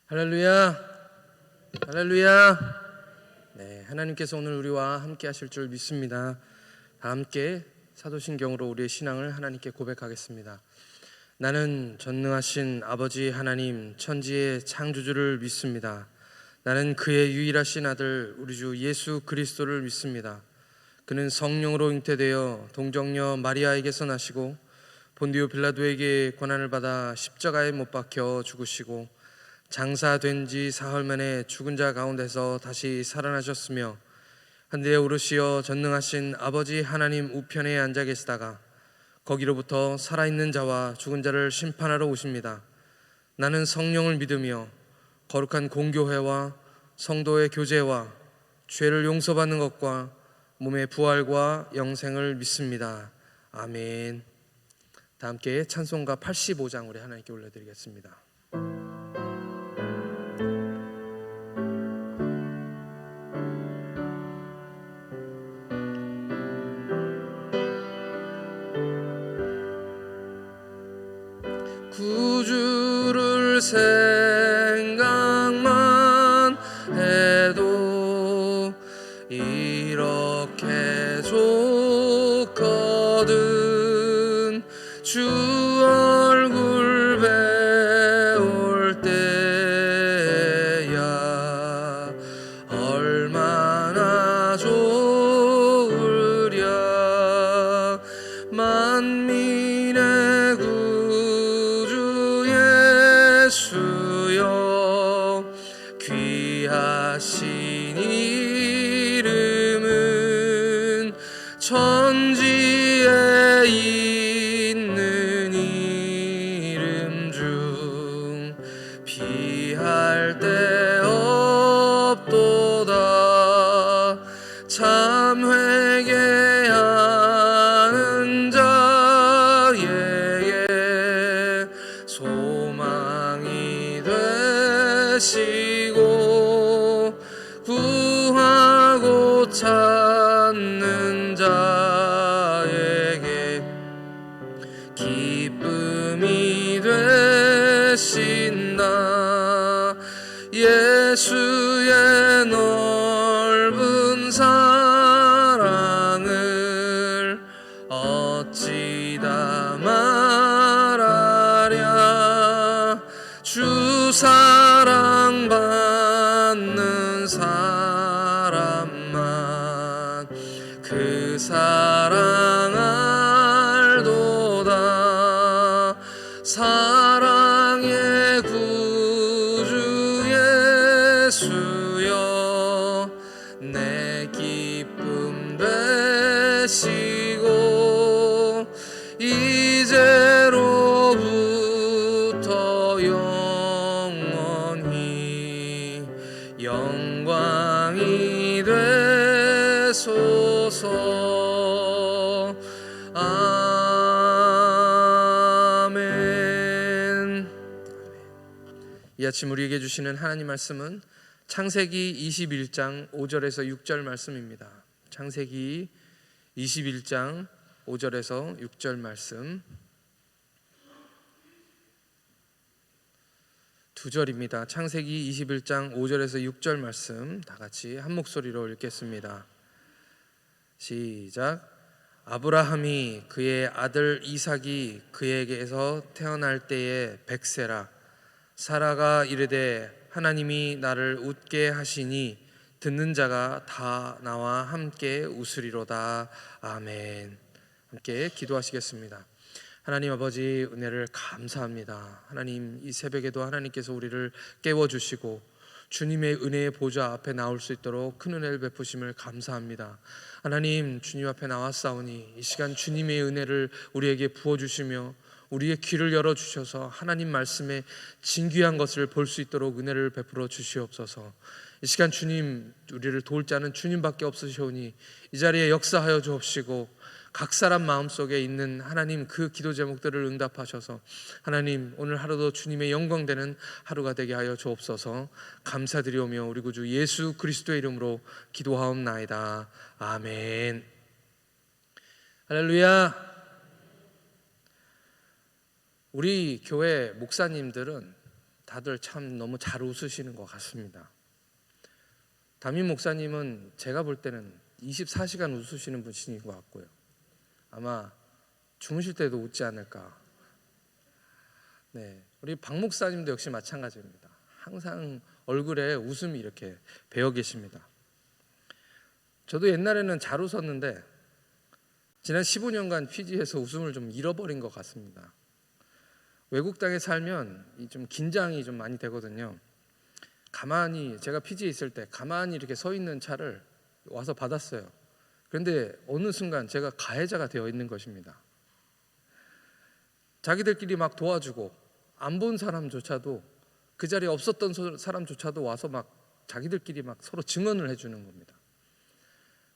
할렐루야, 할렐루야. 네, 하나님께서 오늘 우리와 함께 하실 줄 믿습니다. 다 함께 사도신경으로 우리의 신앙을 하나님께 고백하겠습니다. 나는 전능하신 아버지 하나님 천지의 창조주를 믿습니다. 나는 그의 유일하신 아들 우리 주 예수 그리스도를 믿습니다. 그는 성령으로 잉태되어 동정녀 마리아에게서 나시고 본디오 빌라도에게 고난을 받아 십자가에 못 박혀 죽으시고 장사된 지 사흘 만에 죽은 자 가운데서 다시 살아나셨으며 한데에 오르시어 전능하신 아버지 하나님 우편에 앉아 계시다가 거기로부터 살아있는 자와 죽은 자를 심판하러 오십니다. 나는 성령을 믿으며 거룩한 공교회와 성도의 교제와 죄를 용서받는 것과 몸의 부활과 영생을 믿습니다. 아멘. 다 함께 찬송가 85장 우리 하나님께 올려드리겠습니다. 구주를 생각만 해도 이렇게 좋거든. 주 얼굴 배울 때야 얼마나 좋으랴. 만민의 구주 예수여 귀하신 이름은 천지에 있는 이름 중 비할 데 없도다. 참 회개하는 자에게 소망이 되시고 구하고 찾는 자에게 기쁨이 되신다. 예수의 넓은 사랑을 어찌 다 말하랴. 주 사랑받는 사람만 그 사랑 알도다. 사랑의 구주 예수여 내 기쁨 되시고 이제로부터 영원히 영광이 되소서. 아멘. 이 아침 우리에게 주시는 하나님 말씀은 창세기 21장 5절에서 6절 말씀입니다. 창세기 21장 5절에서 6절 말씀 두 절입니다. 창세기 21장 5절에서 6절 말씀 다 같이 한 목소리로 읽겠습니다. 시작. 아브라함이 그의 아들 이삭이 그에게서 태어날 때에 100세라. 사라가 이르되 하나님이 나를 웃게 하시니 듣는 자가 다 나와 함께 웃으리로다. 아멘. 함께 기도하시겠습니다. 하나님 아버지 은혜를 감사합니다. 하나님 이 새벽에도 하나님께서 우리를 깨워주시고 주님의 은혜의 보좌 앞에 나올 수 있도록 큰 은혜를 베푸심을 감사합니다. 하나님 주님 앞에 나왔사오니 이 시간 주님의 은혜를 우리에게 부어주시며 우리의 귀를 열어주셔서 하나님 말씀에 진귀한 것을 볼 수 있도록 은혜를 베풀어 주시옵소서. 이 시간 주님 우리를 도울 자는 주님밖에 없으시오니 이 자리에 역사하여 주옵시고 각 사람 마음속에 있는 하나님 그 기도 제목들을 응답하셔서 하나님 오늘 하루도 주님의 영광되는 하루가 되게 하여 주옵소서. 감사드리오며 우리 구주 예수 그리스도의 이름으로 기도하옵나이다. 아멘. 할렐루야. 우리 교회 목사님들은 다들 참 너무 잘 웃으시는 것 같습니다. 담임 목사님은 제가 볼 때는 24시간 웃으시는 분이신 것 같고요. 아마 주무실 때도 웃지 않을까. 네, 우리 박 목사님도 역시 마찬가지입니다. 항상 얼굴에 웃음이 이렇게 배어 계십니다. 저도 옛날에는 잘 웃었는데 지난 15년간 피지에서 웃음을 좀 잃어버린 것 같습니다. 외국 땅에 살면 좀 긴장이 좀 많이 되거든요. 가만히 제가 피지에 있을 때 가만히 이렇게 서 있는 차를 와서 받았어요. 그런데 어느 순간 제가 가해자가 되어 있는 것입니다. 자기들끼리 막 도와주고 안 본 사람조차도 그 자리에 없었던 사람조차도 와서 막 자기들끼리 막 서로 증언을 해주는 겁니다.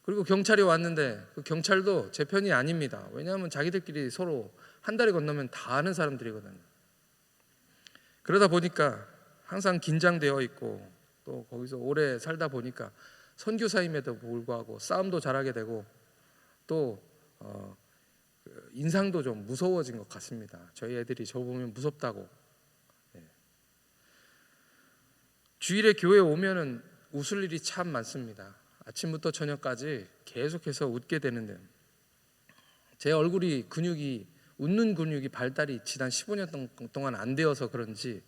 그리고 경찰이 왔는데 그 경찰도 제 편이 아닙니다. 왜냐하면 자기들끼리 서로 한 다리 건너면 다 아는 사람들이거든요. 그러다 보니까 항상 긴장되어 있고 또 거기서 오래 살다 보니까 선교사임에도 불구하고 싸움도 잘하게 되고 또 인상도 좀 무서워진 것 같습니다. 저희 애들이 저 보면 무섭다고. 주일에 교회 오면은 웃을 일이 참 많습니다. 아침부터 저녁까지 계속해서 웃게 되는데 제 얼굴이 웃는 근육이 발달이 지난 15년 동안 안 되어서 그런지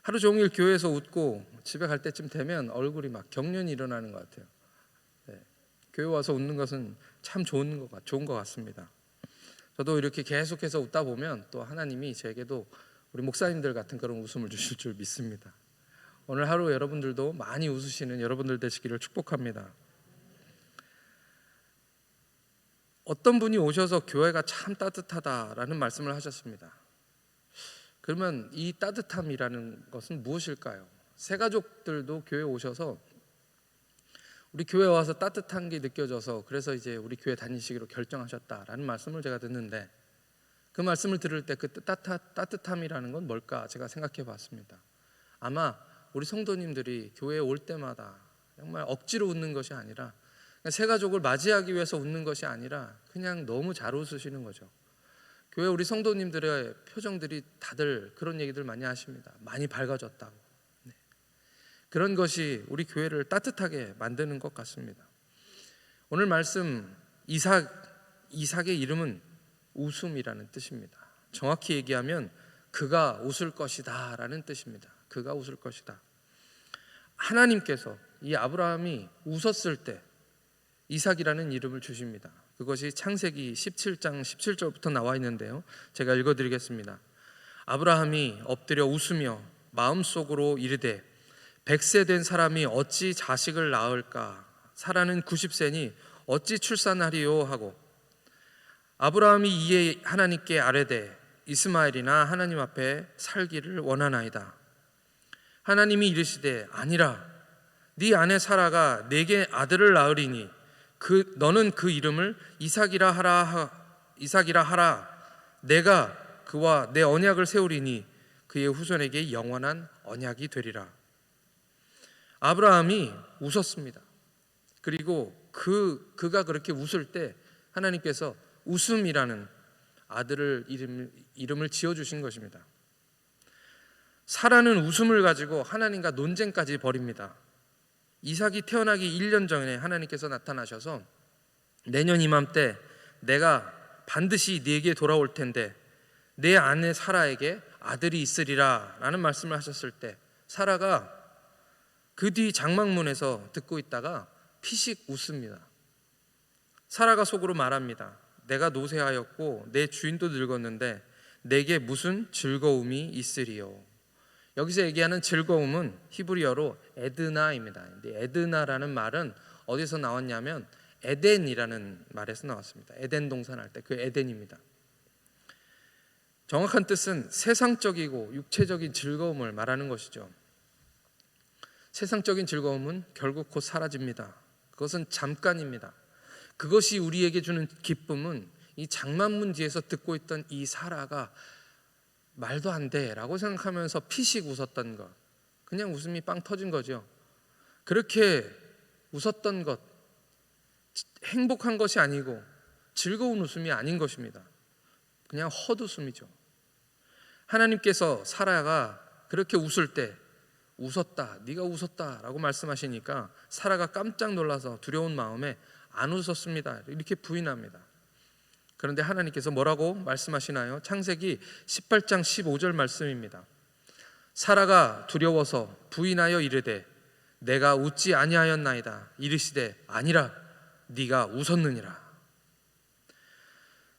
하루 종일 교회에서 웃고 집에 갈 때쯤 되면 얼굴이 막 경련이 일어나는 것 같아요. 교회 와서 웃는 것은 참 좋은 것 같습니다. 저도 이렇게 계속해서 웃다 보면 또 하나님이 제게도 우리 목사님들 같은 그런 웃음을 주실 줄 믿습니다. 오늘 하루 여러분들도 많이 웃으시는 여러분들 되시기를 축복합니다. 어떤 분이 오셔서 교회가 참 따뜻하다라는 말씀을 하셨습니다. 그러면 이 따뜻함이라는 것은 무엇일까요? 새 가족들도 교회에 오셔서 우리 교회 와서 따뜻한 게 느껴져서 그래서 이제 우리 교회 다니시기로 결정하셨다라는 말씀을 제가 듣는데 그 말씀을 들을 때 그 따뜻함이라는 건 뭘까 제가 생각해 봤습니다. 아마 우리 성도님들이 교회에 올 때마다 정말 억지로 웃는 것이 아니라 새 가족을 맞이하기 위해서 웃는 것이 아니라 그냥 너무 잘 웃으시는 거죠. 교회 우리 성도님들의 표정들이 다들 그런 얘기들 많이 하십니다. 많이 밝아졌다고. 그런 것이 우리 교회를 따뜻하게 만드는 것 같습니다. 오늘 말씀 이삭의 이름은 웃음이라는 뜻입니다. 정확히 얘기하면 그가 웃을 것이다 라는 뜻입니다. 그가 웃을 것이다. 하나님께서 이 아브라함이 웃었을 때 이삭이라는 이름을 주십니다. 그것이 창세기 17장 17절부터 나와 있는데요, 제가 읽어드리겠습니다. 아브라함이 엎드려 웃으며 마음속으로 이르되 100세 된 사람이 어찌 자식을 낳을까? 사라는 90세니 어찌 출산하리요? 하고 아브라함이 이에 하나님께 아뢰되 이스마엘이나 하나님 앞에 살기를 원하나이다. 하나님이 이르시되 아니라 네 아내 사라가 네게 아들을 낳으리니 너는 그 이름을 이삭이라 하라. 내가 그와 내 언약을 세우리니 그의 후손에게 영원한 언약이 되리라. 아브라함이 웃었습니다. 그리고 그가 그렇게 웃을 때 하나님께서 웃음이라는 아들을 이름을 지어주신 것입니다. 사라는 웃음을 가지고 하나님과 논쟁까지 벌입니다. 이삭이 태어나기 1년 전에 하나님께서 나타나셔서 내년 이맘때 내가 반드시 네게 돌아올 텐데 내 아내 사라에게 아들이 있으리라 라는 말씀을 하셨을 때 사라가 그 뒤 장막문에서 듣고 있다가 피식 웃습니다. 사라가 속으로 말합니다. 내가 노쇠하였고 내 주인도 늙었는데 내게 무슨 즐거움이 있으리요. 여기서 얘기하는 즐거움은 히브리어로 에드나입니다. 에드나라는 말은 어디서 나왔냐면 에덴이라는 말에서 나왔습니다. 에덴 동산 할 때 그 에덴입니다. 정확한 뜻은 세상적이고 육체적인 즐거움을 말하는 것이죠. 세상적인 즐거움은 결국 곧 사라집니다. 그것은 잠깐입니다. 그것이 우리에게 주는 기쁨은 이 장막문 뒤에서 듣고 있던 이 사라가 말도 안 돼 라고 생각하면서 피식 웃었던 것, 그냥 웃음이 빵 터진 거죠. 그렇게 웃었던 것, 행복한 것이 아니고 즐거운 웃음이 아닌 것입니다. 그냥 헛웃음이죠. 하나님께서 사라가 그렇게 웃을 때 웃었다, 네가 웃었다라고 말씀하시니까 사라가 깜짝 놀라서 두려운 마음에 안 웃었습니다, 이렇게 부인합니다. 그런데 하나님께서 뭐라고 말씀하시나요? 창세기 18장 15절 말씀입니다. 사라가 두려워서 부인하여 이르되 내가 웃지 아니하였나이다. 이르시되 아니라 네가 웃었느니라.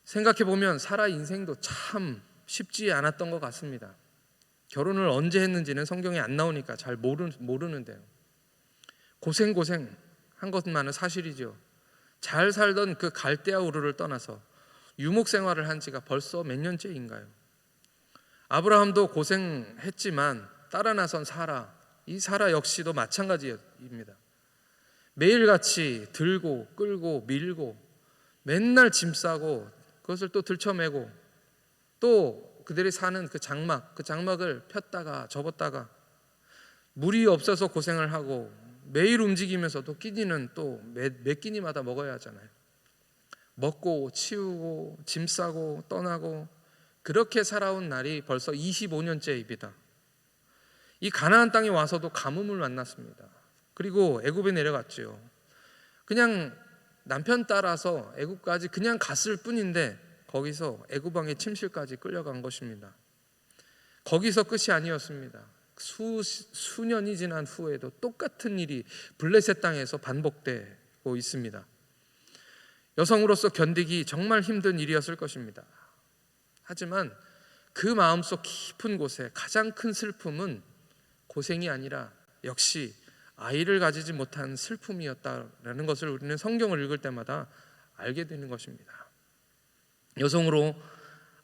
생각해보면 사라 인생도 참 쉽지 않았던 것 같습니다. 결혼을 언제 했는지는 성경에 안 나오니까 잘 모르는데요, 고생 한 것만은 사실이죠. 잘 살던 그 갈대아 우르를 떠나서 유목 생활을 한 지가 벌써 몇 년째인가요? 아브라함도 고생했지만 따라 나선 사라, 이 사라 역시도 마찬가지입니다. 매일같이 들고 끌고 밀고 맨날 짐 싸고 그것을 또 들쳐매고 또 그들이 사는 그 장막을 폈다가 접었다가 물이 없어서 고생을 하고 매일 움직이면서도 끼니는 또 몇 끼니마다 먹어야 하잖아요. 먹고 치우고 짐 싸고 떠나고 그렇게 살아온 날이 벌써 25년째입니다. 이 가나안 땅에 와서도 가뭄을 만났습니다. 그리고 애굽에 내려갔죠. 그냥 남편 따라서 애굽까지 그냥 갔을 뿐인데 거기서 애굽 왕의 침실까지 끌려간 것입니다. 거기서 끝이 아니었습니다. 수년이 지난 후에도 똑같은 일이 블레셋 땅에서 반복되고 있습니다. 여성으로서 견디기 정말 힘든 일이었을 것입니다. 하지만 그 마음속 깊은 곳에 가장 큰 슬픔은 고생이 아니라 역시 아이를 가지지 못한 슬픔이었다라는 것을 우리는 성경을 읽을 때마다 알게 되는 것입니다. 여성으로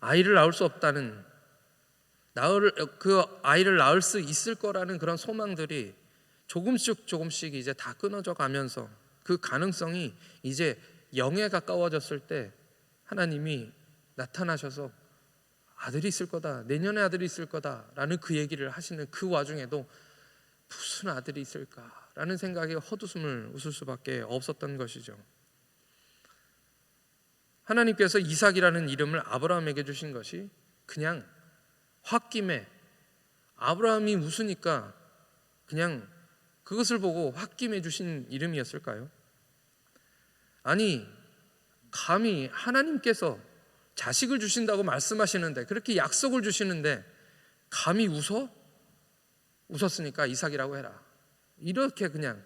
아이를 낳을 수 없다는, 그 아이를 낳을 수 있을 거라는 그런 소망들이 조금씩 이제 다 끊어져 가면서 그 가능성이 이제 0에 가까워졌을 때 하나님이 나타나셔서 아들이 있을 거다, 내년에 아들이 있을 거다라는 그 얘기를 하시는 그 와중에도 무슨 아들이 있을까라는 생각에 헛웃음을 웃을 수밖에 없었던 것이죠. 하나님께서 이삭이라는 이름을 아브라함에게 주신 것이 그냥 홧김에 아브라함이 웃으니까 그냥 그것을 보고 홧김에 주신 이름이었을까요? 아니, 감히 하나님께서 자식을 주신다고 말씀하시는데, 그렇게 약속을 주시는데 감히 웃었으니까 이삭이라고 해라, 이렇게 그냥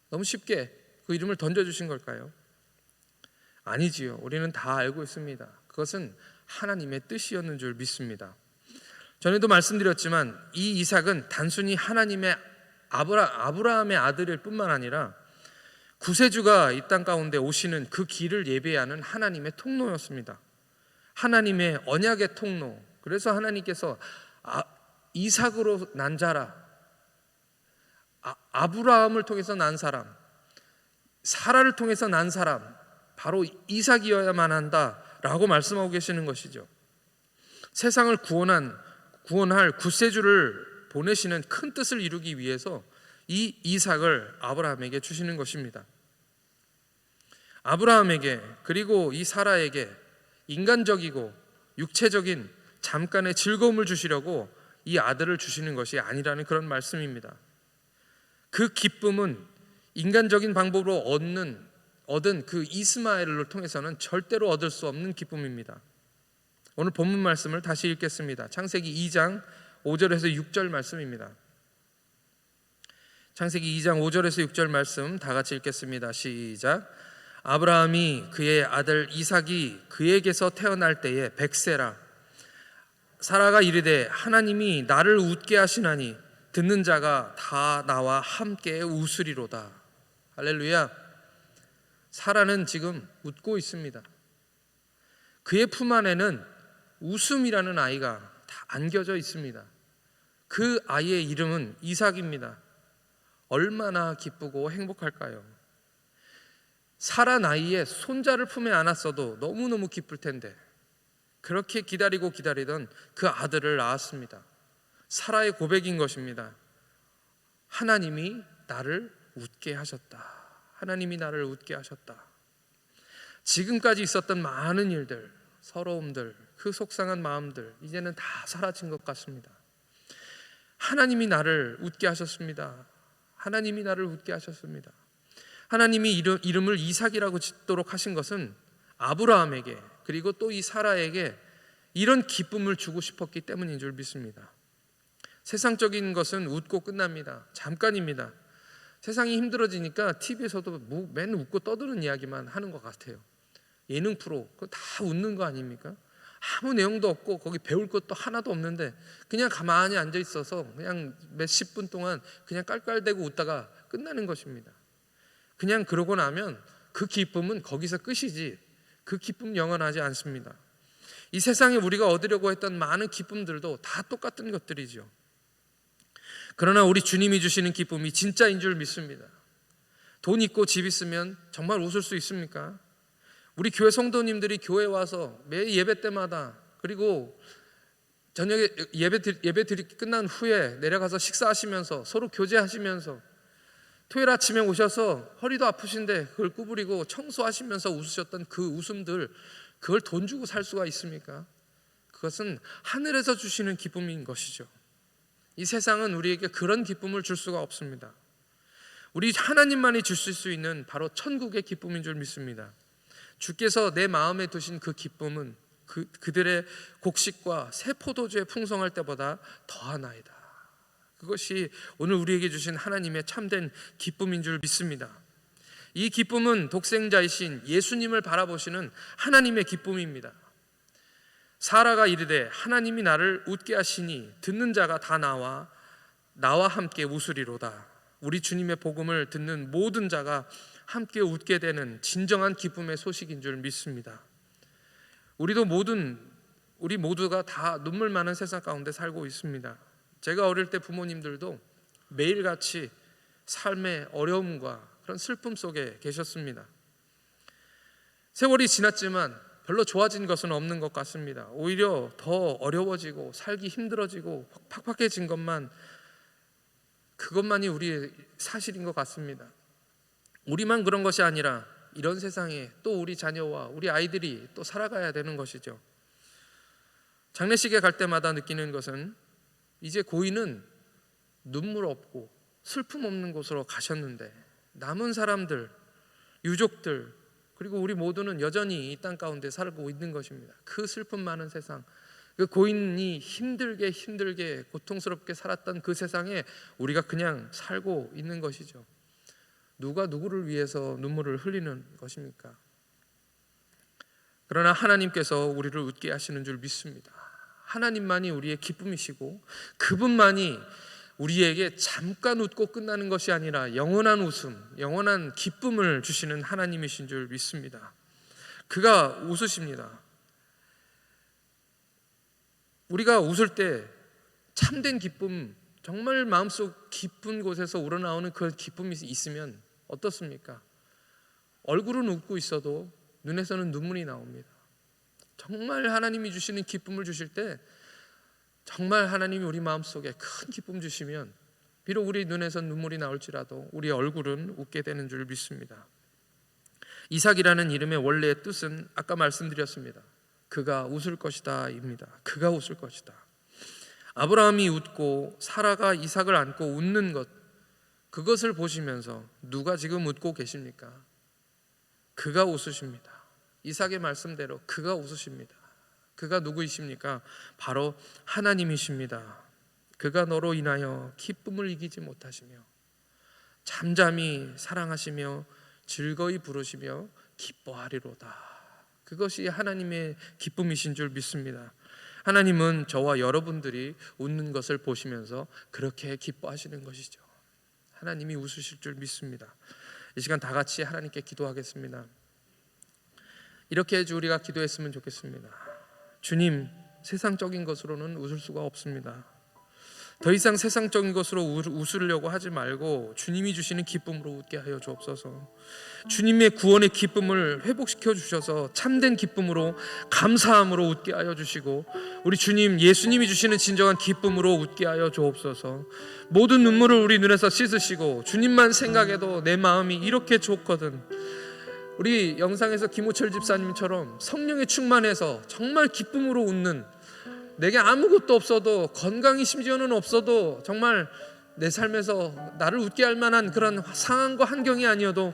너무 쉽게 그 이름을 던져주신 걸까요? 아니지요. 우리는 다 알고 있습니다. 그것은 하나님의 뜻이었는 줄 믿습니다. 전에도 말씀드렸지만 이 이삭은 단순히 하나님의 아브라함의 아들일 뿐만 아니라 구세주가 이 땅 가운데 오시는 그 길을 예배하는 하나님의 통로였습니다. 하나님의 언약의 통로. 그래서 하나님께서 이삭으로 난 자라, 아브라함을 통해서 난 사람, 사라를 통해서 난 사람, 바로 이삭이어야만 한다라고 말씀하고 계시는 것이죠. 세상을 구원할 구세주를 보내시는 큰 뜻을 이루기 위해서 이 이삭을 아브라함에게 주시는 것입니다. 아브라함에게, 그리고 이 사라에게 인간적이고 육체적인 잠깐의 즐거움을 주시려고 이 아들을 주시는 것이 아니라는 그런 말씀입니다. 그 기쁨은 인간적인 방법으로 얻은 그 이스마엘을 통해서는 절대로 얻을 수 없는 기쁨입니다. 오늘 본문 말씀을 다시 읽겠습니다. 창세기 2장 5절에서 6절 말씀입니다. 창세기 2장 5절에서 6절 말씀 다 같이 읽겠습니다. 시작. 아브라함이 그의 아들 이삭이 그에게서 태어날 때에 100세라. 사라가 이르되 하나님이 나를 웃게 하시나니 듣는 자가 다 나와 함께 웃으리로다. 할렐루야. 사라는 지금 웃고 있습니다. 그의 품 안에는 웃음이라는 아이가 다 안겨져 있습니다. 그 아이의 이름은 이삭입니다. 얼마나 기쁘고 행복할까요? 사라 나이에 손자를 품에 안았어도 너무너무 기쁠 텐데 그렇게 기다리던 그 아들을 낳았습니다. 사라의 고백인 것입니다. 하나님이 나를 웃게 하셨다. 하나님이 나를 웃게 하셨다. 지금까지 있었던 많은 일들, 서러움들, 그 속상한 마음들 이제는 다 사라진 것 같습니다. 하나님이 나를 웃게 하셨습니다. 하나님이 나를 웃게 하셨습니다. 하나님이 이름을 이삭이라고 짓도록 하신 것은 아브라함에게, 그리고 또 이 사라에게 이런 기쁨을 주고 싶었기 때문인 줄 믿습니다. 세상적인 것은 웃고 끝납니다. 잠깐입니다. 세상이 힘들어지니까 TV에서도 맨 웃고 떠드는 이야기만 하는 것 같아요. 예능 프로, 그거 다 웃는 거 아닙니까? 아무 내용도 없고 거기 배울 것도 하나도 없는데 그냥 가만히 앉아 있어서 그냥 몇십 분 동안 그냥 깔깔대고 웃다가 끝나는 것입니다. 그냥 그러고 나면 그 기쁨은 거기서 끝이지, 그 기쁨 영원하지 않습니다. 이 세상에 우리가 얻으려고 했던 많은 기쁨들도 다 똑같은 것들이죠. 그러나 우리 주님이 주시는 기쁨이 진짜인 줄 믿습니다. 돈 있고 집 있으면 정말 웃을 수 있습니까? 우리 교회 성도님들이 교회 와서 매 예배 때마다, 그리고 저녁에 예배 끝난 후에 내려가서 식사하시면서 서로 교제하시면서 토요일 아침에 오셔서 허리도 아프신데 그걸 구부리고 청소하시면서 웃으셨던 그 웃음들, 그걸 돈 주고 살 수가 있습니까? 그것은 하늘에서 주시는 기쁨인 것이죠. 이 세상은 우리에게 그런 기쁨을 줄 수가 없습니다. 우리 하나님만이 주실 수 있는 바로 천국의 기쁨인 줄 믿습니다. 주께서 내 마음에 두신 그 기쁨은 그들의 곡식과 새 포도주에 풍성할 때보다 더하나이다. 그것이 오늘 우리에게 주신 하나님의 참된 기쁨인 줄 믿습니다. 이 기쁨은 독생자이신 예수님을 바라보시는 하나님의 기쁨입니다. 사라가 이르되 하나님이 나를 웃게 하시니 듣는 자가 다 나와 함께 웃으리로다. 우리 주님의 복음을 듣는 모든 자가 함께 웃게 되는 진정한 기쁨의 소식인 줄 믿습니다. 우리 모두가 다 눈물 많은 세상 가운데 살고 있습니다. 제가 어릴 때 부모님들도 매일같이 삶의 어려움과 그런 슬픔 속에 계셨습니다. 세월이 지났지만 별로 좋아진 것은 없는 것 같습니다. 오히려 더 어려워지고 살기 힘들어지고 팍팍해진 그것만이 우리의 사실인 것 같습니다. 우리만 그런 것이 아니라 이런 세상에 또 우리 자녀와 우리 아이들이 또 살아가야 되는 것이죠. 장례식에 갈 때마다 느끼는 것은 이제 고인은 눈물 없고 슬픔 없는 곳으로 가셨는데 남은 사람들, 유족들, 그리고 우리 모두는 여전히 이 땅 가운데 살고 있는 것입니다. 그 슬픔 많은 세상, 그 고인이 힘들게 고통스럽게 살았던 그 세상에 우리가 그냥 살고 있는 것이죠. 누가 누구를 위해서 눈물을 흘리는 것입니까? 그러나 하나님께서 우리를 웃게 하시는 줄 믿습니다. 하나님만이 우리의 기쁨이시고 그분만이 우리에게 잠깐 웃고 끝나는 것이 아니라 영원한 웃음, 영원한 기쁨을 주시는 하나님이신 줄 믿습니다. 그가 웃으십니다. 우리가 웃을 때 참된 기쁨, 정말 마음속 깊은 곳에서 우러나오는 그 기쁨이 있으면 어떻습니까? 얼굴은 웃고 있어도 눈에서는 눈물이 나옵니다. 정말 하나님이 주시는 기쁨을 주실 때, 정말 하나님이 우리 마음속에 큰 기쁨 주시면 비록 우리 눈에선 눈물이 나올지라도 우리 얼굴은 웃게 되는 줄 믿습니다. 이삭이라는 이름의 원래의 뜻은 아까 말씀드렸습니다. 그가 웃을 것이다 입니다. 그가 웃을 것이다. 아브라함이 웃고 사라가 이삭을 안고 웃는 것, 그것을 보시면서 누가 지금 웃고 계십니까? 그가 웃으십니다. 이삭의 말씀대로 그가 웃으십니다. 그가 누구이십니까? 바로 하나님이십니다. 그가 너로 인하여 기쁨을 이기지 못하시며 잠잠히 사랑하시며 즐거이 부르시며 기뻐하리로다. 그것이 하나님의 기쁨이신 줄 믿습니다. 하나님은 저와 여러분들이 웃는 것을 보시면서 그렇게 기뻐하시는 것이죠. 하나님이 웃으실 줄 믿습니다. 이 시간 다 같이 하나님께 기도하겠습니다. 이렇게 해주 우리가 기도했으면 좋겠습니다. 주님, 세상적인 것으로는 웃을 수가 없습니다. 더 이상 세상적인 것으로 웃으려고 하지 말고 주님이 주시는 기쁨으로 웃게 하여 주옵소서. 주님의 구원의 기쁨을 회복시켜 주셔서 참된 기쁨으로, 감사함으로 웃게 하여 주시고, 우리 주님 예수님이 주시는 진정한 기쁨으로 웃게 하여 주옵소서. 모든 눈물을 우리 눈에서 씻으시고 주님만 생각해도 내 마음이 이렇게 좋거든. 우리 영상에서 김호철 집사님처럼 성령에 충만해서 정말 기쁨으로 웃는 내게 아무것도 없어도, 건강이 심지어는 없어도, 정말 내 삶에서 나를 웃게 할 만한 그런 상황과 환경이 아니어도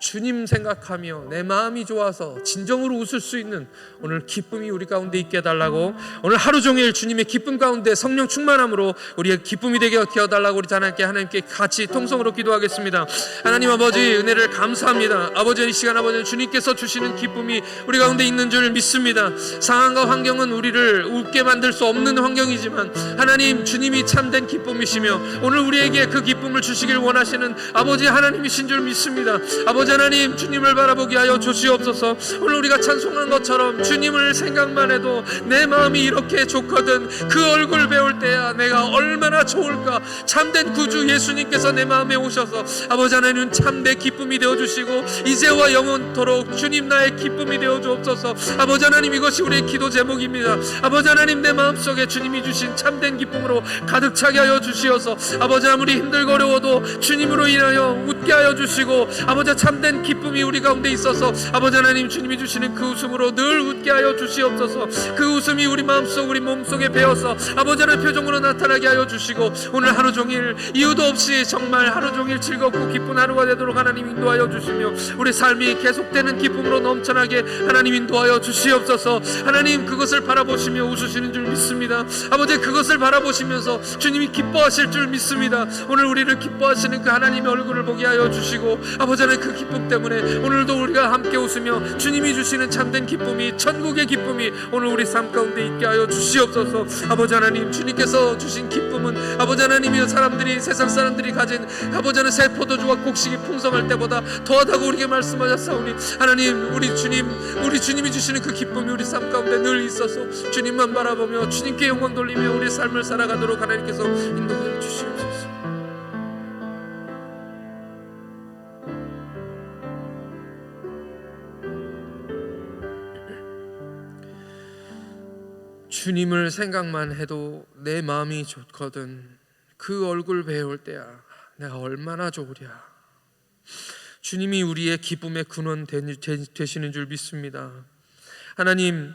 주님 생각하며 내 마음이 좋아서 진정으로 웃을 수 있는 오늘 기쁨이 우리 가운데 있게 해달라고, 오늘 하루 종일 주님의 기쁨 가운데 성령 충만함으로 우리의 기쁨이 되게 하여달라고 우리 하나님께 같이 통성으로 기도하겠습니다. 하나님 아버지, 은혜를 감사합니다. 아버지, 이 시간 아버지 주님께서 주시는 기쁨이 우리 가운데 있는 줄 믿습니다. 상황과 환경은 우리를 웃게 만들 수 없는 환경이지만 하나님, 주님이 참된 기쁨이시며 오늘 우리에게 그 기쁨을 주시길 원하시는 아버지 하나님이신 줄 믿습니다. 아버지 하나님, 주님을 바라보게 하여 주시옵소서. 오늘 우리가 찬송한 것처럼 주님을 생각만 해도 내 마음이 이렇게 좋거든, 그 얼굴 배울 때야 내가 얼마나 좋을까. 참된 구주 예수님께서 내 마음에 오셔서 아버지 하나님 참된 기쁨이 되어주시고 이제와 영원토록 주님 나의 기쁨이 되어주옵소서. 아버지 하나님, 이것이 우리의 기도 제목입니다. 아버지 하나님, 내 마음속에 주님이 주신 참된 기쁨으로 가득 차게 하여 주시어서 아버지 아무리 힘들고 어려워도 주님으로 인하여 웃게 하여 주시고, 아버지 참된 기쁨이 우리 가운데 있어서 아버지 하나님, 주님이 주시는 그 웃음으로 늘 웃게 하여 주시옵소서. 그 웃음이 우리 마음속 우리 몸속에 배어서 아버지 하나님 표정으로 나타나게 하여 주시고, 오늘 하루 종일 이유도 없이 정말 하루 종일 즐겁고 기쁜 하루가 되도록 하나님 인도하여 주시며 우리 삶이 계속되는 기쁨으로 넘쳐나게 하나님 인도하여 주시옵소서. 하나님, 그것을 바라보시며 웃으시는 줄 믿습니다. 아버지, 그것을 바라보시면서 주님이 기뻐하실 줄 믿습니다. 오늘 우리를 기뻐하시는 그 하나님의 얼굴을 보게 하여 주시고, 아버지 하나님, 그 기쁨 때문에 오늘도 우리가 함께 웃으며 주님이 주시는 참된 기쁨이, 천국의 기쁨이 오늘 우리 삶 가운데 있게 하여 주시옵소서. 아버지 하나님, 주님께서 주신 기쁨은 아버지 하나님이 사람들이, 세상 사람들이 가진 아버지 하나님 새 포도주와 곡식이 풍성할 때보다 더하다고 우리에게 말씀하셨사오니, 하나님, 우리 주님이 주시는 그 기쁨이 우리 삶 가운데 늘 있어서 주님만 바라보며 주님께 영광 돌리며 우리 삶을 살아가도록 하나님께서 인도해 주시옵소서. 주님을 생각만 해도 내 마음이 좋거든, 그 얼굴 배울 때야 내가 얼마나 좋으랴. 주님이 우리의 기쁨의 근원 되시는 줄 믿습니다. 하나님,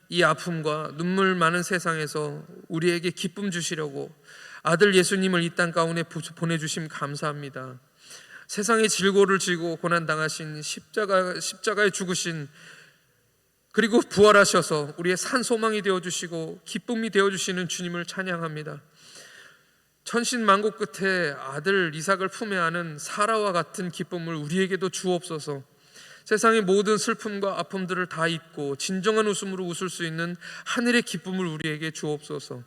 이 아픔과 눈물 많은 세상에서 우리에게 기쁨 주시려고 아들 예수님을 이 땅 가운데 보내주심 감사합니다. 세상의 질고를 지고 고난당하신 십자가에 죽으신, 그리고 부활하셔서 우리의 산소망이 되어주시고 기쁨이 되어주시는 주님을 찬양합니다. 천신만고 끝에 아들 이삭을 품에 안은 사라와 같은 기쁨을 우리에게도 주옵소서. 세상의 모든 슬픔과 아픔들을 다 잊고 진정한 웃음으로 웃을 수 있는 하늘의 기쁨을 우리에게 주옵소서.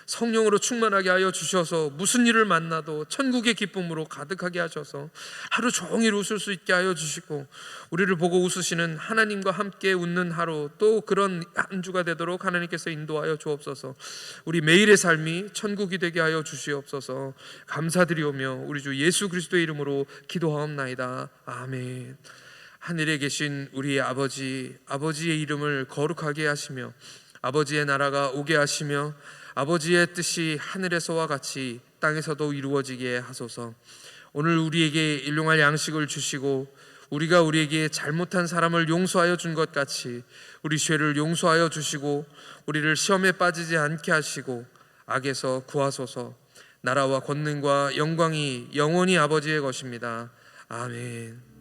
성령으로 충만하게 하여 주셔서 무슨 일을 만나도 천국의 기쁨으로 가득하게 하셔서 하루 종일 웃을 수 있게 하여 주시고, 우리를 보고 웃으시는 하나님과 함께 웃는 하루, 또 그런 한 주가 되도록 하나님께서 인도하여 주옵소서. 우리 매일의 삶이 천국이 되게 하여 주시옵소서. 감사드리오며 우리 주 예수 그리스도의 이름으로 기도하옵나이다. 아멘. 하늘에 계신 우리 아버지의 이름을 거룩하게 하시며 아버지의 나라가 오게 하시며 아버지의 뜻이 하늘에서와 같이 땅에서도 이루어지게 하소서. 오늘 우리에게 일용할 양식을 주시고 우리가 우리에게 잘못한 사람을 용서하여 준 것 같이 우리 죄를 용서하여 주시고 우리를 시험에 빠지지 않게 하시고 악에서 구하소서. 나라와 권능과 영광이 영원히 아버지의 것입니다. 아멘.